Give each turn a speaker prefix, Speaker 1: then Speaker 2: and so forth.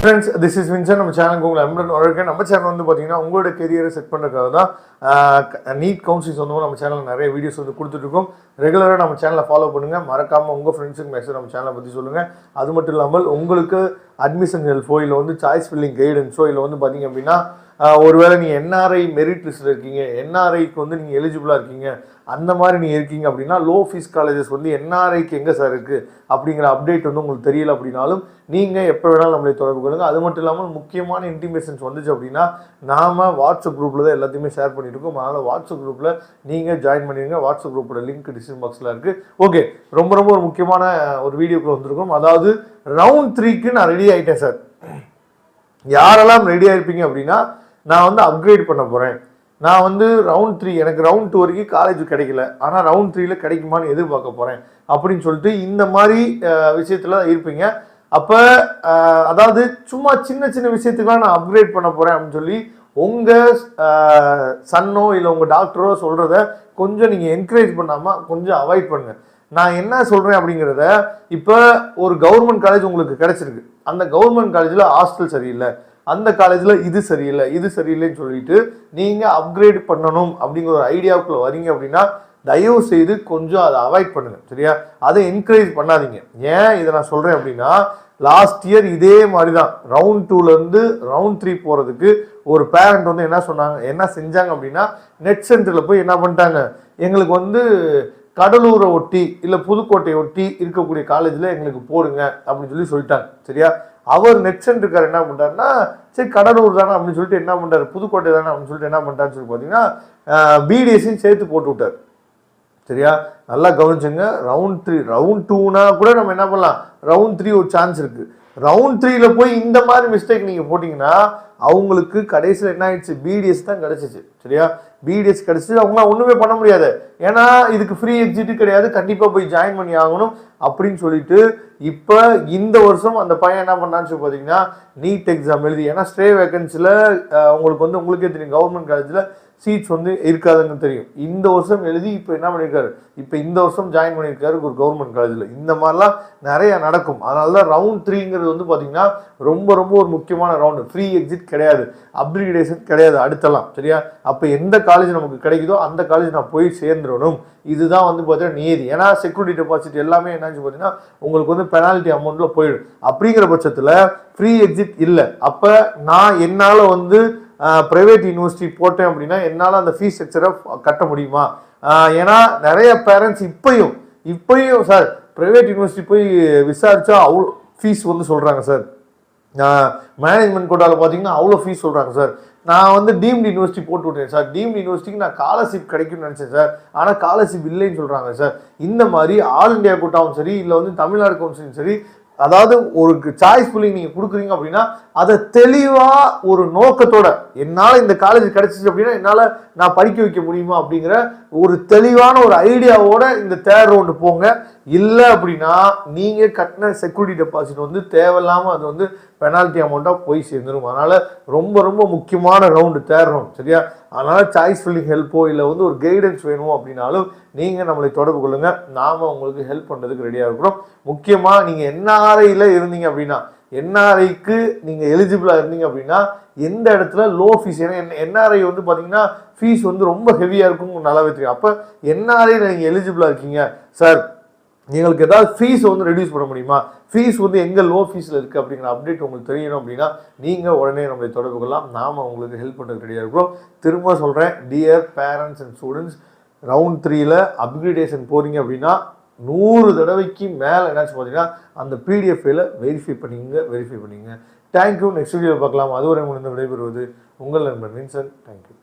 Speaker 1: Friends, this is Vincent. நம்ம சேனலுக்கு உங்களை அன்புடன் வரவேற்கிறேன். நம்ம சேனல் வந்து பார்த்தீங்கன்னா உங்களோட கெரியரை செட் பண்ணுறதுக்காக தான் நீட் கவுன்சிலிங் சொந்தமாக நம்ம சேனலில் நிறைய வீடியோஸ் வந்து கொடுத்துட்ருக்கோம். ரெகுலராக நம்ம சேனலை ஃபாலோ பண்ணுங்கள். மறக்காமல் உங்கள் ஃப்ரெண்ட்ஸுக்கு மெசேஜ் நம்ம சேனலை பற்றி சொல்லுங்கள். அது மட்டும் இல்லாமல் உங்களுக்கு அட்மிஷன் ஹெல்ப்போ இல்லை வந்து சாய்ஸ் ஃபில்லிங் கைடன்ஸோ இல்லை வந்து பார்த்தீங்க அப்படின்னா ஒருவேளை நீங்கள் என்ஆர்ஐ மெரிட் லிஸ்ட்டில் இருக்கீங்க, என்ஆர்ஐக்கு வந்து நீங்கள் எலிஜிபிளாக இருக்கீங்க, அந்த மாதிரி நீங்கள் இருக்கீங்க அப்படின்னா லோ ஃபீஸ் காலேஜஸ் வந்து என்ஆர்ஐக்கு எங்கே சார் இருக்குது அப்படிங்கிற அப்டேட் வந்து உங்களுக்கு தெரியல அப்படின்னாலும் நீங்கள் எப்போ வேணாலும் நம்மளை தொடர்பு கொள்ளுங்க. அது மட்டும் இல்லாமல் முக்கியமான இன்டிமேஷன்ஸ் வந்துச்சு அப்படின்னா நாம் வாட்ஸ்அப் குரூப்பில் தான் எல்லாத்தையுமே ஷேர் பண்ணிட்டு இருக்கோம். அதனால் வாட்ஸ்அப் குரூப்பில் நீங்கள் ஜாயின் பண்ணிடுங்க. வாட்ஸ்அப் குரூப்போட லிங்க் டிஸ்கிரிப்ஷன் பாக்ஸில் இருக்குது. ஓகே, ரொம்ப ஒரு முக்கியமான ஒரு வீடியோக்குள்ள வந்திருக்கோம். அதாவது ரவுண்ட் 3க்கு நான் ரெடி ஆகிட்டேன் சார். யாரெல்லாம் ரெடி ஆகிருப்பீங்க அப்படின்னா நான் வந்து அப்கிரேட் பண்ண போகிறேன். நான் வந்து ரவுண்ட் 3 எனக்கு ரவுண்ட் 2 வரைக்கும் காலேஜ் கிடைக்கல, ஆனால் ரவுண்ட் 3ல கிடைக்குமான்னு எதிர்பார்க்க போகிறேன் அப்படின்னு சொல்லிட்டு இந்த மாதிரி விஷயத்தில் இருப்பீங்க. அப்போ அதாவது சும்மா சின்ன விஷயத்துக்கெலாம் நான் அப்கிரேட் பண்ண போகிறேன் அப்படின்னு சொல்லி உங்கள் சன்னோ இல்லை உங்கள் டாக்டரோ சொல்கிறத கொஞ்சம் நீங்கள் என்கரேஜ் பண்ணாமல் கொஞ்சம் அவாய்ட் பண்ணுங்கள். நான் என்ன சொல்கிறேன் அப்படிங்கிறத, இப்போ ஒரு கவர்மெண்ட் காலேஜ் உங்களுக்கு கிடைச்சிருக்கு. அந்த கவர்மெண்ட் காலேஜில் ஹாஸ்டல் சரியில்லை, அந்த காலேஜில் இது சரியில்லைன்னு சொல்லிட்டு நீங்கள் அப்கிரேட் பண்ணணும் அப்படிங்கிற ஒரு ஐடியாவுக்குள்ள வரீங்க அப்படின்னா தயவு செய்து கொஞ்சம் அதை அவாய்ட் பண்ணுங்க, சரியா? அதை என்கரேஜ் பண்ணாதீங்க. ஏன் இதை நான் சொல்கிறேன் அப்படின்னா, லாஸ்ட் இயர் இதே மாதிரி தான் ரவுண்ட் 2லேருந்து ரவுண்ட் 3 போகிறதுக்கு ஒரு பேரண்ட் வந்து என்ன செஞ்சாங்க அப்படின்னா, நெட் சென்டரில் போய் என்ன பண்ணிட்டாங்க, எங்களுக்கு வந்து கடலூரை ஒட்டி இல்லை புதுக்கோட்டையை ஒட்டி இருக்கக்கூடிய காலேஜில் எங்களுக்கு போடுங்க அப்படின்னு சொல்லிட்டாங்க, சரியா? அவர் நெட் சென்டருக்கார் என்ன பண்ணுறாருன்னா, சரி கடலூர் தானே அப்படின்னு சொல்லிட்டு என்ன பண்ணுறாரு, புதுக்கோட்டை தானே அப்படின்னு சொல்லிட்டு என்ன பண்ணுறாருன்னு சொல்லி பார்த்தீங்கன்னா பிடிஎஸ்ஸையும் சேர்த்து போட்டு விட்டார், சரியா? நல்லா கவனிச்சுங்க. ரவுண்ட் 2னா கூட நம்ம என்ன பண்ணலாம், ரவுண்ட் 3 ஒரு சான்ஸ் இருக்குது. ரவுண்ட் 3ல போய் இந்த மாதிரி மிஸ்டேக் நீங்கள் போட்டிங்கன்னா அவங்களுக்கு கடைசியில் என்ன ஆயிடுச்சு, பிடிஎஸ் தான் கிடச்சிச்சு, சரியா? பிடிஎஸ் கிடச்சி அவங்களாம் ஒன்றுமே பண்ண முடியாது. ஏன்னா இதுக்கு ஃப்ரீ எக்ஸிட்டு கிடையாது, கண்டிப்பாக போய் ஜாயின் பண்ணி ஆகணும் அப்படின்னு சொல்லிட்டு இப்போ இந்த வருஷம் அந்த பையன் என்ன பண்ணான்னு சொல்லி பார்த்தீங்கன்னா நீட் எக்ஸாம் எழுதி, ஏன்னா ஸ்டே வேகன்சியில் உங்களுக்கு வந்து உங்களுக்கே தெரியும் கவர்மெண்ட் காலேஜில் சீட்ஸ் வந்து இருக்காதுன்னு தெரியும். இந்த வருஷம் எழுதி இப்போ என்ன பண்ணியிருக்காரு, இப்போ இந்த வருஷம் ஜாயின் பண்ணியிருக்காரு ஒரு கவர்மெண்ட் காலேஜில். இந்த மாதிரிலாம் நிறைய நடக்கும். அதனால தான் ரவுண்ட் 3ங்கிறது வந்து பார்த்தீங்கன்னா ரொம்ப ஒரு முக்கியமான ரவுண்டு. ஃப்ரீ எக்ஸிட் கிடையாது, அப்கிரேடேஷன் கிடையாது அடுத்தலாம், சரியா? அப்போ எந்த காலேஜ் நமக்கு கிடைக்குதோ அந்த காலேஜ் நான் போய் சேர்ந்துடணும். இதுதான் வந்து பார்த்தீங்கன்னா நியதி. ஏன்னா செக்யூரிட்டி டெபாசிட் எல்லாமே என்னன்னு பார்த்தீங்கன்னா உங்களுக்கு வந்து பெனால்ட்டி அமௌண்ட்டில் போயிடும். அப்படிங்கிற பட்சத்தில் ஃப்ரீ எக்ஸிட் இல்லை. அப்போ நான் என்னால் வந்து ப்ரைவேட் யூனிவர்சிட்டி போட்டேன் அப்படின்னா என்னால் அந்த ஃபீஸ் ஸ்ட்ரக்சரை கட்ட முடியுமா? ஏன்னா நிறைய பேரண்ட்ஸ் இப்பயும் சார் ப்ரைவேட் யூனிவர்சிட்டி போய் விசாரித்தா அவ்வளோ ஃபீஸ் வந்து சொல்கிறாங்க சார். மேனேஜ்மெண்ட் கோட்டாவில் பார்த்தீங்கன்னா அவ்வளோ ஃபீஸ் சொல்கிறாங்க சார். நான் வந்து டீம்டு யூனிவர்சிட்டி போட்டு விட்டேன் சார், டீம்டு யூனிவர்சிட்டிக்கு நான் ஸ்காலர்ஷிப் கிடைக்கும்னு நினச்சேன் சார், ஆனால் ஸ்காலர்ஷிப் இல்லைன்னு சொல்கிறாங்க சார். இந்த மாதிரி ஆல் இண்டியா கோட்டாவும் சரி இல்லை வந்து தமிழ்நாடு கவுன்சிலும் சரி, அதாவது ஒரு சாய்ஸ் ஃபில்லிங் நீங்கள் கொடுக்குறீங்க அப்படின்னா அதை தெளிவாக ஒரு நோக்கத்தோட என்னால் இந்த காலேஜ் கிடைச்சிச்சு அப்படின்னா என்னால் நான் படிக்க வைக்க முடியுமா அப்படிங்கிற ஒரு தெளிவான ஒரு ஐடியாவோட இந்த தேர்ட் ரவுண்டு போங்க. இல்லை அப்படின்னா நீங்கள் கட்டின செக்யூரிட்டி டெபாசிட் வந்து தேவையில்லாமல் அது வந்து பெனால்ட்டி அமௌண்ட்டாக போய் சேர்ந்துடும். அதனால் ரொம்ப முக்கியமான ரவுண்டு தேர்ட் ரவுண்ட், சரியா? அதனால் சாய்ஸ் ஃபில்லிங் ஹெல்ப்போ இல்லை வந்து ஒரு கைடன்ஸ் வேணுமோ அப்படின்னாலும் நீங்கள் நம்மளை தொடர்பு கொள்ளுங்கள். நாம் உங்களுக்கு ஹெல்ப் பண்ணுறதுக்கு ரெடியாக இருக்கிறோம். முக்கியமாக நீங்கள் என்ஆர்ஐயில் இருந்தீங்க அப்படின்னா, என்ஆர்ஐக்கு நீங்கள் எலிஜிபிளாக இருந்தீங்க அப்படின்னா எந்த இடத்துல லோ ஃபீஸ், ஏன்னா என்ஆர்ஐ வந்து பார்த்தீங்கன்னா ஃபீஸ் வந்து ரொம்ப ஹெவியாக இருக்கும், நல்லாவே தெரியும். அப்போ என்ஆர்ஐயில் நீங்கள் எலிஜிபிளாக இருக்கீங்க சார், எங்களுக்கு ஏதாவது ஃபீஸ் வந்து ரெடியூஸ் பண்ண முடியுமா, ஃபீஸ் வந்து எங்கே லோ ஃபீஸில் இருக்குது அப்படிங்கிற அப்டேட் உங்களுக்கு தெரியணும் அப்படின்னா நீங்கள் உடனே நம்மளை தொடர்பு கொள்ளலாம். நாம் உங்களுக்கு ஹெல்ப் பண்ணுறதுக்கு ரெடியாக இருக்கிறோம். திரும்ப சொல்கிறேன், dear parents and students, round 3ல அப்கிரேடேஷன் போகிறீங்க அப்படின்னா 100 தடவைக்கு மேலே என்னாச்சு பார்த்தீங்கன்னா அந்த பிடிஎஃப்ல வெரிஃபை பண்ணிங்க. தேங்க்யூ. நெக்ஸ்ட் வீடியோவில் பார்க்கலாம். அதுவரை முடிந்து விடைபெறுவது உங்கள் நண்பன் வின்சென்ட். தேங்க்யூ.